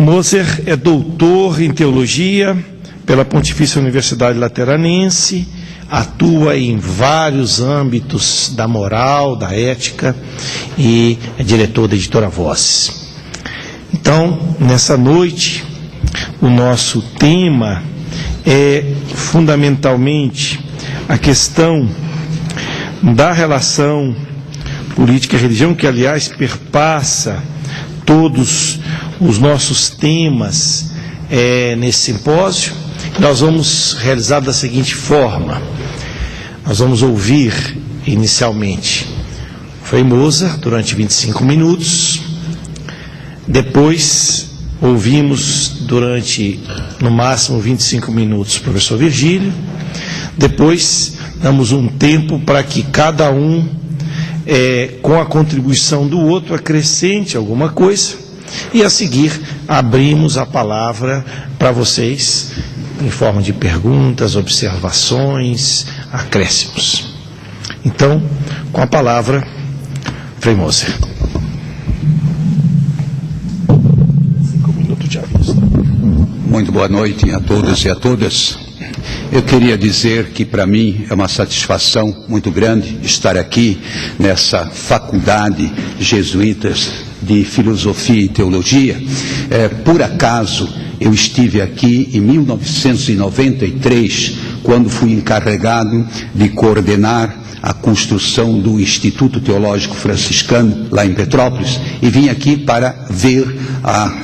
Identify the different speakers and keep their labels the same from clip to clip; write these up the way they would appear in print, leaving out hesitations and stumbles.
Speaker 1: Moser é doutor em teologia pela Pontifícia Universidade Lateranense, atua em vários âmbitos da moral, da ética e é diretor da editora Vozes. Então, nessa noite, o nosso tema é fundamentalmente a questão da relação política e religião, que aliás perpassa todos os nossos temas nesse simpósio. Nós vamos realizar da seguinte forma: nós vamos ouvir inicialmente Frei Moser durante 25 minutos, depois ouvimos durante no máximo 25 minutos o professor Virgílio, depois damos um tempo para que cada um, com a contribuição do outro, acrescente alguma coisa, e a seguir abrimos a palavra para vocês em forma de perguntas, observações, acréscimos. Então, com a palavra, Frei Moser. 5 minutos de aviso.
Speaker 2: Muito boa noite a todos e a todas. Eu queria dizer que para mim é uma satisfação muito grande estar aqui nessa faculdade jesuítas de filosofia e teologia. Por acaso, eu estive aqui em 1993, quando fui encarregado de coordenar a construção do Instituto Teológico Franciscano, lá em Petrópolis, e vim aqui para ver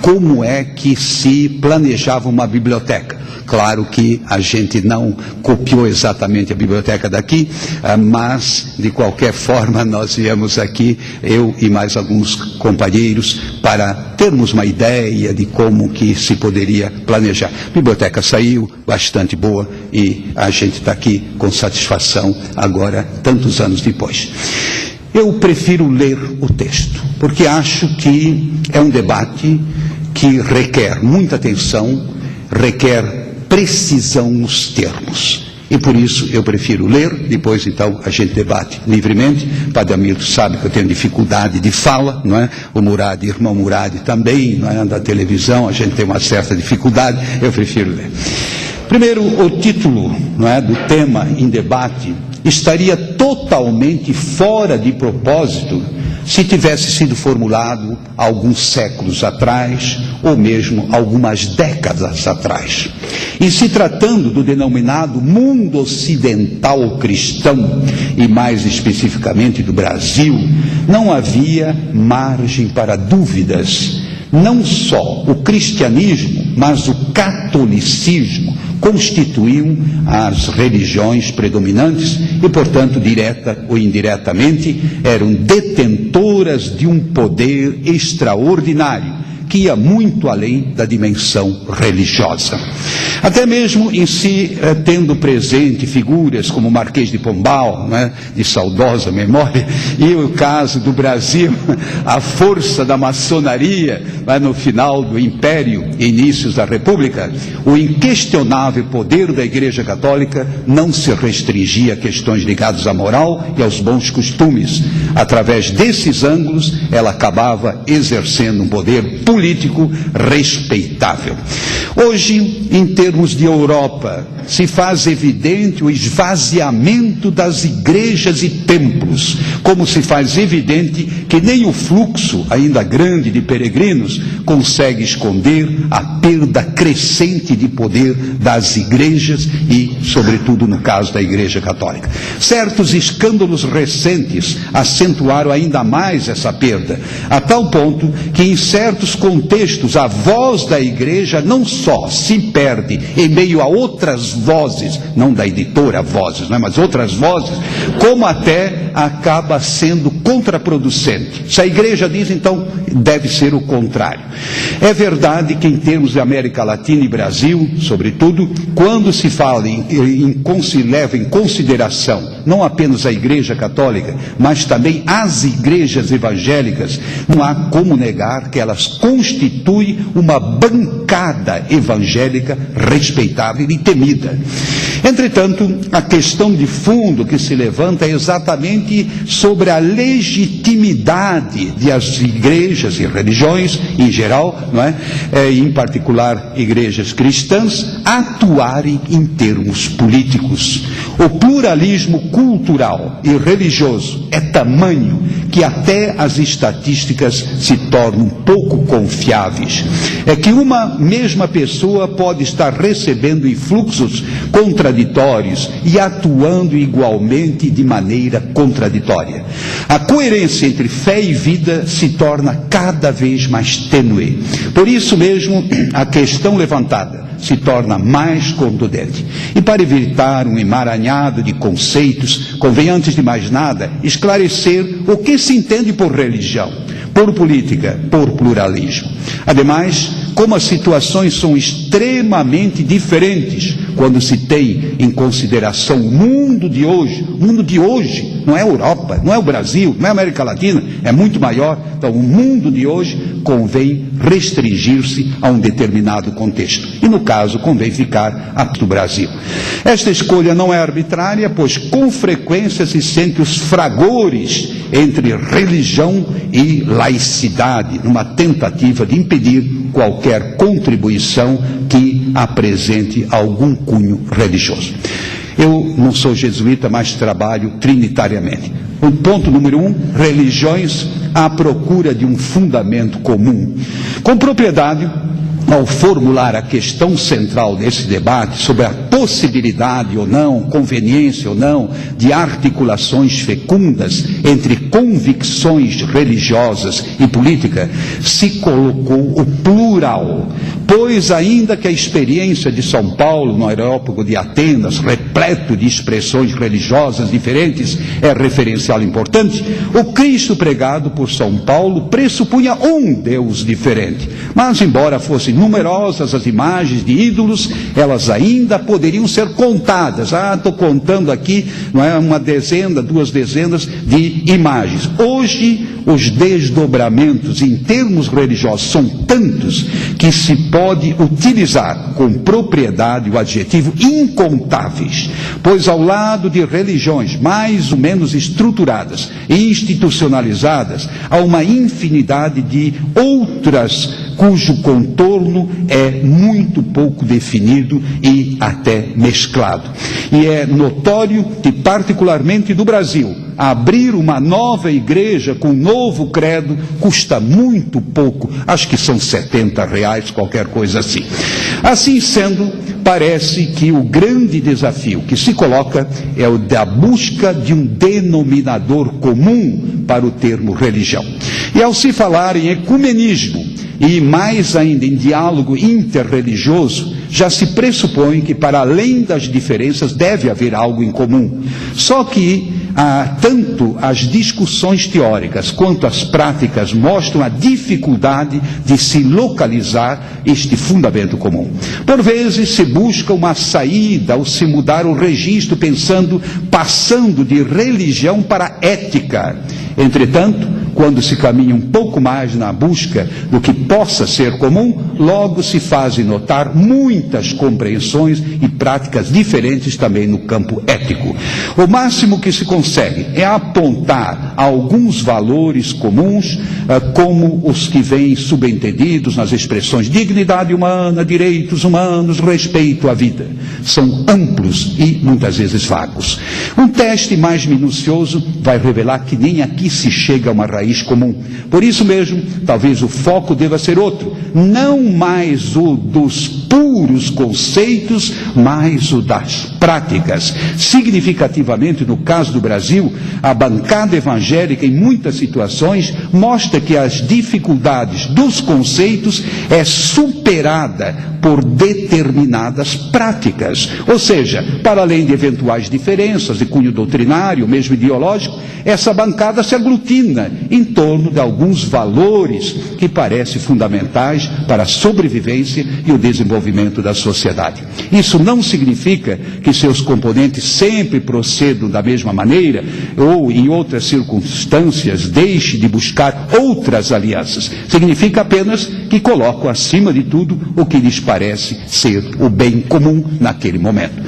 Speaker 2: como é que se planejava uma biblioteca. Claro que a gente não copiou exatamente a biblioteca daqui, mas, de qualquer forma, nós viemos aqui, eu e mais alguns companheiros, para termos uma ideia de como que se poderia planejar. A biblioteca saiu bastante boa e a gente está aqui com satisfação agora, tantos anos depois. Eu prefiro ler o texto, porque acho que é um debate que requer muita atenção, requer precisão nos termos. E por isso eu prefiro ler, depois então a gente debate livremente. Padre Hamilton sabe que eu tenho dificuldade de fala, não é? O Murad, irmão Murad também, não é? Da televisão, a gente tem uma certa dificuldade, eu prefiro ler. Primeiro, o título, não é, do tema em debate estaria totalmente fora de propósito se tivesse sido formulado alguns séculos atrás, ou mesmo algumas décadas atrás. E se tratando do denominado mundo ocidental cristão, e mais especificamente do Brasil, não havia margem para dúvidas. Não só o cristianismo, mas o catolicismo constituíam as religiões predominantes e, portanto, direta ou indiretamente, eram detentoras de um poder extraordinário, que ia muito além da dimensão religiosa. Até mesmo em si, tendo presente figuras como o Marquês de Pombal, né, de saudosa memória, e o caso do Brasil, a força da maçonaria, no final do Império e inícios da República, o inquestionável poder da Igreja Católica não se restringia a questões ligadas à moral e aos bons costumes. Através desses ângulos, ela acabava exercendo um poder político respeitável. Hoje, em termos de Europa, se faz evidente o esvaziamento das igrejas e templos, como se faz evidente que nem o fluxo ainda grande de peregrinos consegue esconder a perda crescente de poder das igrejas e, sobretudo, no caso da Igreja Católica. Certos escândalos recentes acentuaram ainda mais essa perda, a tal ponto que, em certos contextos, a voz da Igreja não só se perde em meio a outras vozes, não da editora Vozes, né, mas outras vozes, como até acaba sendo contraproducente. Se a Igreja diz, então deve ser o contrário. É verdade que, em termos de América Latina e Brasil, sobretudo, quando se fala leva em consideração não apenas a Igreja Católica, mas também as igrejas evangélicas, não há como negar que elas constitui uma bancada evangélica respeitável e temida. Entretanto, a questão de fundo que se levanta é exatamente sobre a legitimidade das igrejas e religiões, em geral, não é? Em particular igrejas cristãs, atuarem em termos políticos. O pluralismo cultural e religioso é tamanho que até as estatísticas se tornam pouco confiáveis. É que uma mesma pessoa pode estar recebendo influxos contraditórios e atuando igualmente de maneira contraditória. A coerência entre fé e vida se torna cada vez mais tênue. Por isso mesmo, a questão levantada se torna mais contundente. E para evitar um emaranhado de conceitos, convém, antes de mais nada, esclarecer o que se entende por religião, por política, por pluralismo. Ademais, como as situações são extremamente diferentes quando se tem em consideração o mundo de hoje não é a Europa, não é o Brasil, não é a América Latina, é muito maior. Então, o mundo de hoje convém restringir-se a um determinado contexto. E, no caso, convém ficar aqui no Brasil. Esta escolha não é arbitrária, pois com frequência se sente os fragores entre religião e laicidade, numa tentativa de impedir qualquer contribuição que apresente algum cunho religioso. Eu não sou jesuíta, mas trabalho trinitariamente. O ponto número 1, religiões à procura de um fundamento comum. Com propriedade, ao formular a questão central desse debate sobre a possibilidade ou não, conveniência ou não, de articulações fecundas entre convicções religiosas e política, se colocou o plural, pois ainda que a experiência de São Paulo, no Areópago de Atenas, repleto de expressões religiosas diferentes, é referencial importante, o Cristo pregado por São Paulo pressupunha um Deus diferente, mas embora fossem numerosas as imagens de ídolos, elas ainda poderiam ser contadas. Estou contando aqui, não é, uma dezena, 2 dezenas de imagens. Hoje, os desdobramentos em termos religiosos são tantos que se pode utilizar com propriedade o adjetivo incontáveis, pois ao lado de religiões mais ou menos estruturadas e institucionalizadas, há uma infinidade de outras cujo contorno é muito pouco definido e até mesclado. E é notório que, particularmente no Brasil, abrir uma nova igreja com um novo credo custa muito pouco, acho que são R$70, qualquer coisa assim. Assim sendo, parece que o grande desafio que se coloca é o da busca de um denominador comum para o termo religião. E ao se falar em ecumenismo, e mais ainda em diálogo interreligioso, já se pressupõe que para além das diferenças deve haver algo em comum. Só que tanto as discussões teóricas quanto as práticas mostram a dificuldade de se localizar este fundamento comum. Por vezes se busca uma saída ao se mudar o registro passando de religião para ética. Entretanto, quando se caminha um pouco mais na busca do que possa ser comum, logo se fazem notar muitas compreensões e práticas diferentes também no campo ético. O máximo que se consegue é apontar alguns valores comuns, como os que vêm subentendidos nas expressões dignidade humana, direitos humanos, respeito à vida. São amplos e muitas vezes vagos. Um teste mais minucioso vai revelar que nem aqui se chega a uma raiz comum. Por isso mesmo, talvez o foco deva ser outro, não mais o dos puros conceitos, mas o das práticas. Significativamente, no caso do Brasil, a bancada evangélica, em muitas situações, mostra que as dificuldades dos conceitos é superada por determinadas práticas. Ou seja, para além de eventuais diferenças de cunho doutrinário, mesmo ideológico, essa bancada se aglutina em torno de alguns valores que parecem fundamentais para a sobrevivência e o desenvolvimento desenvolvimento da sociedade. Isso não significa que seus componentes sempre procedam da mesma maneira ou, em outras circunstâncias, deixe de buscar outras alianças. Significa apenas que colocam acima de tudo o que lhes parece ser o bem comum naquele momento.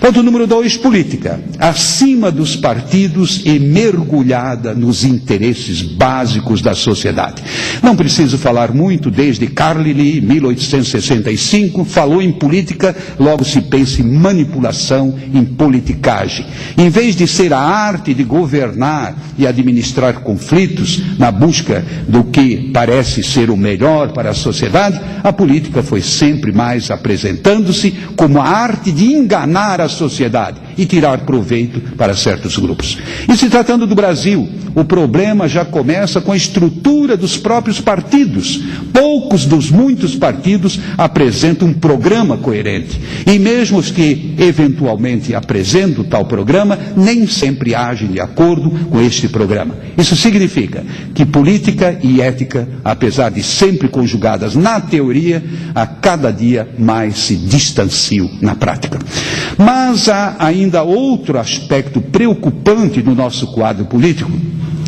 Speaker 2: Ponto número 2, política. Acima dos partidos e mergulhada nos interesses básicos da sociedade. Não preciso falar muito, desde Carlyle, 1865, falou em política, logo se pensa em manipulação, em politicagem. Em vez de ser a arte de governar e administrar conflitos na busca do que parece ser o melhor para a sociedade, a política foi sempre mais apresentando-se como a arte de enganar a sociedade e tirar proveito para certos grupos. E se tratando do Brasil, o problema já começa com a estrutura dos próprios partidos. Poucos dos muitos partidos apresentam um programa coerente. E mesmo os que eventualmente apresentam tal programa, nem sempre agem de acordo com este programa. Isso significa que política e ética, apesar de sempre conjugadas na teoria, a cada dia mais se distanciam na prática. Mas há ainda outro aspecto preocupante no nosso quadro político.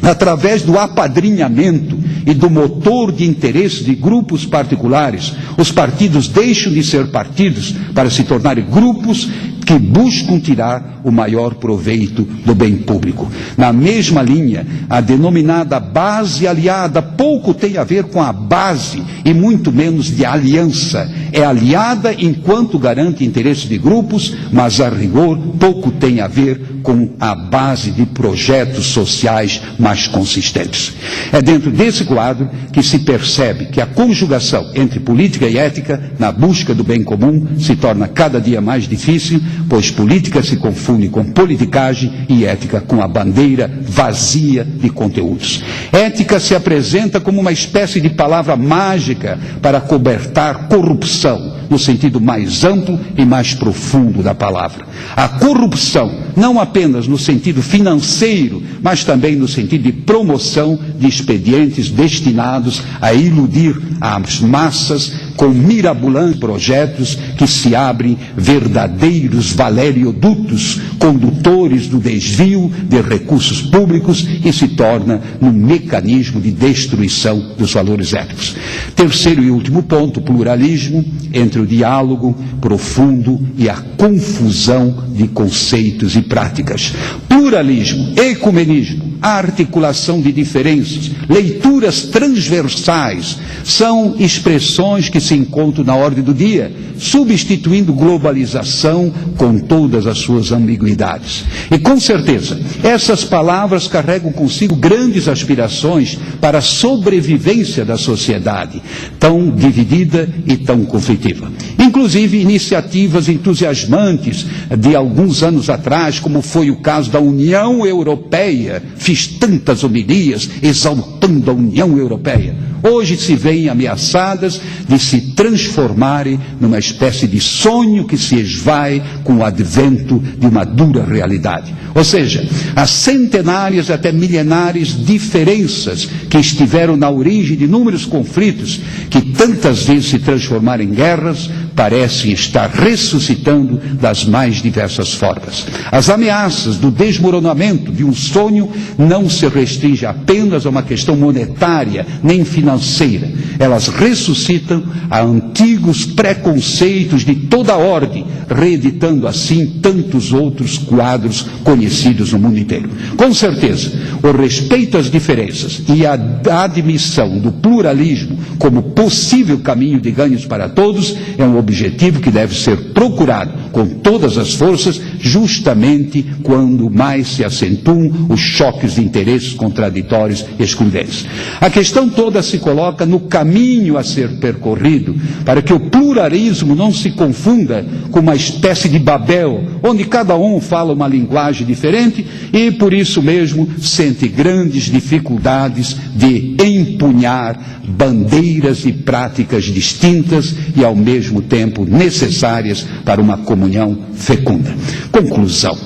Speaker 2: Através do apadrinhamento e do motor de interesse de grupos particulares, os partidos deixam de ser partidos para se tornarem grupos que buscam tirar o maior proveito do bem público. Na mesma linha, a denominada base aliada pouco tem a ver com a base e muito menos de aliança. É aliada enquanto garante interesses de grupos, mas a rigor pouco tem a ver com a base de projetos sociais mais consistentes. É dentro desse quadro que se percebe que a conjugação entre política e ética na busca do bem comum se torna cada dia mais difícil, pois política se confunde com politicagem e ética com a bandeira vazia de conteúdos. Ética se apresenta como uma espécie de palavra mágica para cobertar corrupção, no sentido mais amplo e mais profundo da palavra. A corrupção, não apenas no sentido financeiro, mas também no sentido de promoção de expedientes destinados a iludir as massas com mirabolantes projetos que se abrem verdadeiros valeriodutos, condutores do desvio de recursos públicos e se torna um mecanismo de destruição dos valores éticos. Terceiro e último ponto, pluralismo entre o diálogo profundo e a confusão de conceitos e práticas. Pluralismo, ecumenismo, articulação de diferenças, leituras transversais, são expressões que se encontram na ordem do dia, substituindo globalização com todas as suas ambiguidades. E com certeza, essas palavras carregam consigo grandes aspirações para a sobrevivência da sociedade, tão dividida e tão conflitiva. Inclusive iniciativas entusiasmantes de alguns anos atrás, como foi o caso da União Europeia, fiz tantas homilias exaltando a União Europeia, hoje se veem ameaçadas de se transformarem numa espécie de sonho que se esvai com o advento de uma dura realidade. Ou seja, as centenárias até milenares diferenças que estiveram na origem de inúmeros conflitos, que tantas vezes se transformaram em guerras, parecem estar ressuscitando das mais diversas formas. As ameaças do desmoronamento de um sonho não se restringem apenas a uma questão monetária, nem financeira. Elas ressuscitam a antigos preconceitos de toda a ordem, reeditando assim tantos outros quadros conhecidos no mundo inteiro. Com certeza, o respeito às diferenças e a admissão do pluralismo como possível caminho de ganhos para todos é um objetivo que deve ser procurado com todas as forças, justamente quando mais se acentuam os choques de interesses contraditórios e excludentes. A questão toda se coloca no caminho a ser percorrido para que o pluralismo não se confunda com uma espécie de Babel, onde cada um fala uma linguagem diferente e, por isso mesmo, sente grandes dificuldades de empunhar bandeiras e práticas distintas e, ao mesmo tempo, necessárias para uma comunhão fecunda. Conclusão.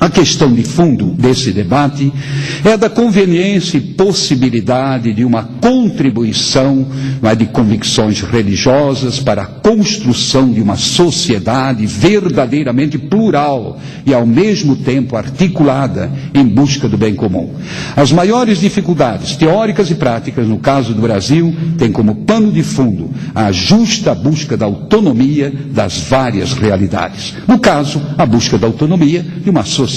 Speaker 2: A questão de fundo desse debate é da conveniência e possibilidade de uma contribuição de convicções religiosas para a construção de uma sociedade verdadeiramente plural e ao mesmo tempo articulada em busca do bem comum. As maiores dificuldades teóricas e práticas, no caso do Brasil, têm como pano de fundo a justa busca da autonomia das várias realidades. No caso, a busca da autonomia de uma sociedade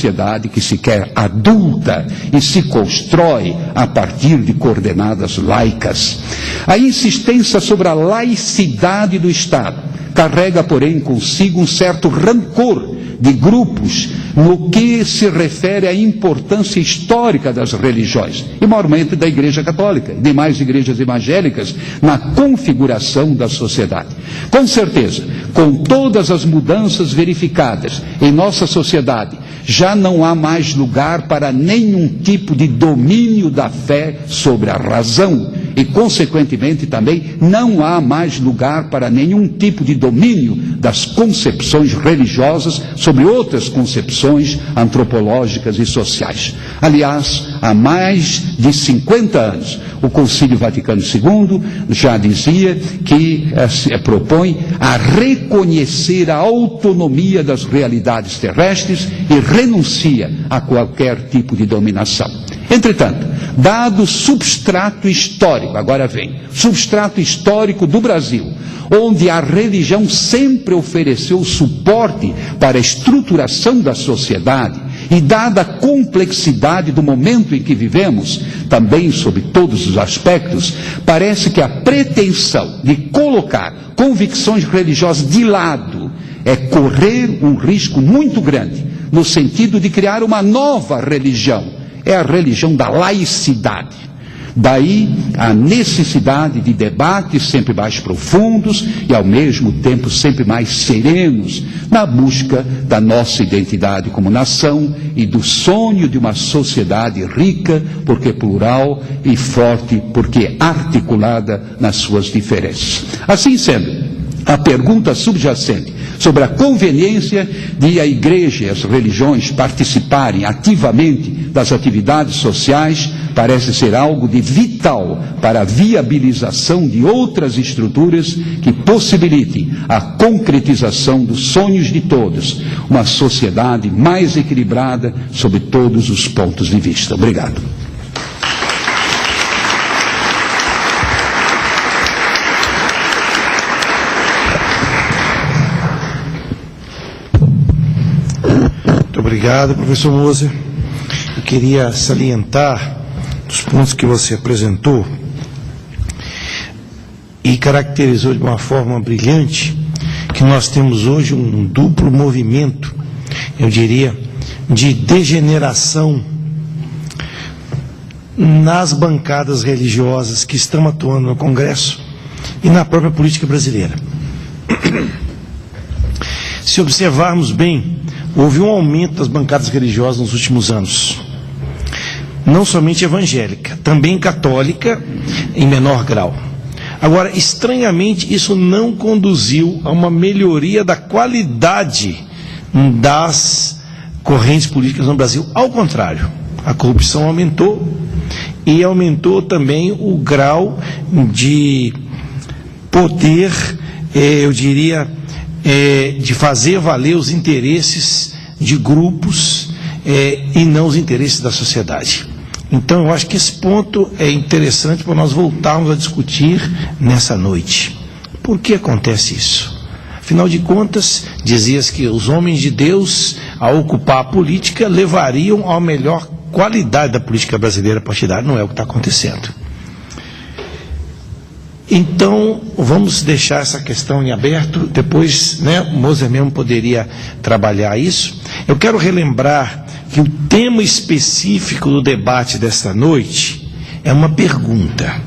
Speaker 2: que se quer adulta e se constrói a partir de coordenadas laicas. A insistência sobre a laicidade do Estado carrega, porém, consigo um certo rancor de grupos no que se refere à importância histórica das religiões, e maiormente da Igreja Católica e demais igrejas evangélicas na configuração da sociedade. Com certeza, com todas as mudanças verificadas em nossa sociedade, já não há mais lugar para nenhum tipo de domínio da fé sobre a razão e, consequentemente, também não há mais lugar para nenhum tipo de domínio das concepções religiosas sobre outras concepções antropológicas e sociais. Aliás, há mais de 50 anos, o Concílio Vaticano II já dizia que propõe a reconhecer a autonomia das realidades terrestres e renuncia a qualquer tipo de dominação. Entretanto, dado o substrato histórico, agora vem, substrato histórico do Brasil, onde a religião sempre ofereceu suporte para a estruturação da sociedade, e dada a complexidade do momento em que vivemos, também sob todos os aspectos, parece que a pretensão de colocar convicções religiosas de lado é correr um risco muito grande, no sentido de criar uma nova religião, é a religião da laicidade. Daí a necessidade de debates sempre mais profundos e ao mesmo tempo sempre mais serenos na busca da nossa identidade como nação e do sonho de uma sociedade rica, porque plural, e forte, porque articulada nas suas diferenças. Assim sendo, a pergunta subjacente sobre a conveniência de a Igreja e as religiões participarem ativamente das atividades sociais parece ser algo de vital para a viabilização de outras estruturas que possibilitem a concretização dos sonhos de todos, uma sociedade mais equilibrada sob todos os pontos de vista. Obrigado.
Speaker 1: Muito obrigado, professor Moser. Eu queria salientar os pontos que você apresentou e caracterizou de uma forma brilhante que nós temos hoje um duplo movimento, eu diria, de degeneração nas bancadas religiosas que estão atuando no Congresso e na própria política brasileira. Se observarmos bem, houve um aumento das bancadas religiosas nos últimos anos. Não somente evangélica, também católica, em menor grau. Agora, estranhamente, isso não conduziu a uma melhoria da qualidade das correntes políticas no Brasil. Ao contrário, a corrupção aumentou e aumentou também o grau de poder, eu diria, de fazer valer os interesses de grupos e não os interesses da sociedade. Então, eu acho que esse ponto é interessante para nós voltarmos a discutir nessa noite. Por que acontece isso? Afinal de contas, dizia-se que os homens de Deus, ao ocupar a política, levariam à melhor qualidade da política brasileira partidária. Não é o que está acontecendo. Então, vamos deixar essa questão em aberto. Depois, o Moser mesmo poderia trabalhar isso. Eu quero relembrar que o tema específico do debate desta noite é uma pergunta.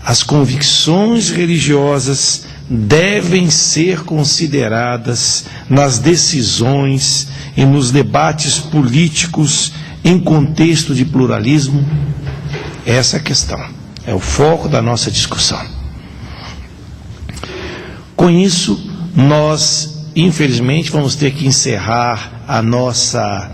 Speaker 1: As convicções religiosas devem ser consideradas nas decisões e nos debates políticos em contexto de pluralismo? Essa é a questão. É o foco da nossa discussão. Com isso, nós, infelizmente, vamos ter que encerrar a nossa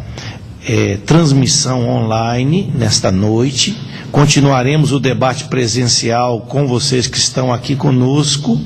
Speaker 1: transmissão online nesta noite. Continuaremos o debate presencial com vocês que estão aqui conosco.